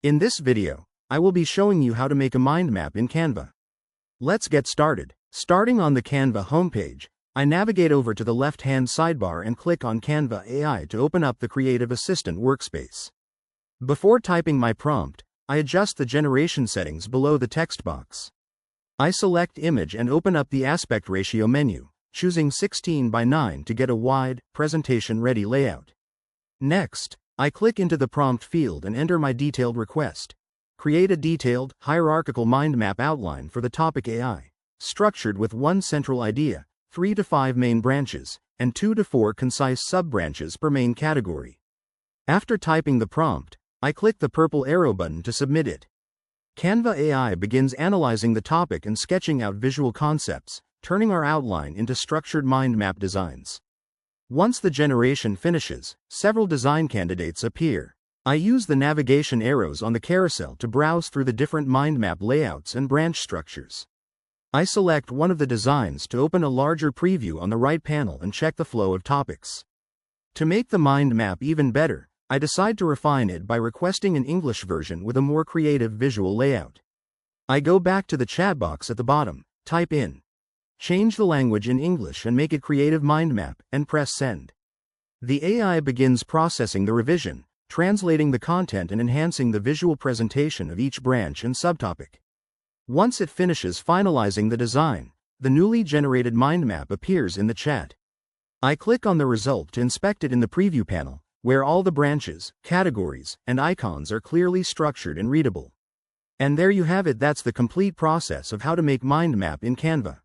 In this video, I will be showing you how to make a mind map in Canva. Let's get started. Starting on the Canva homepage, I navigate over to the left-hand sidebar and click on Canva AI to open up the Creative Assistant workspace. Before typing my prompt, I adjust the generation settings below the text box. I select Image and open up the aspect ratio menu, choosing 16:9 to get a wide, presentation-ready layout. Next, I click into the prompt field and enter my detailed request. Create a detailed, hierarchical mind map outline for the topic AI, structured with one central idea, 3 to 5 main branches, and 2 to 4 concise sub-branches per main category. After typing the prompt, I click the purple arrow button to submit it. Canva AI begins analyzing the topic and sketching out visual concepts, turning our outline into structured mind map designs. Once the generation finishes, several design candidates appear. I use the navigation arrows on the carousel to browse through the different mind map layouts and branch structures. I select one of the designs to open a larger preview on the right panel and check the flow of topics. To make the mind map even better, I decide to refine it by requesting an English version with a more creative visual layout. I go back to the chat box at the bottom, type in, change the language in English and make it Creative Mind Map, and press Send. The AI begins processing the revision, translating the content and enhancing the visual presentation of each branch and subtopic. Once it finishes finalizing the design, the newly generated mind map appears in the chat. I click on the result to inspect it in the preview panel, where all the branches, categories, and icons are clearly structured and readable. And there you have it. That's the complete process of how to make mind map in Canva.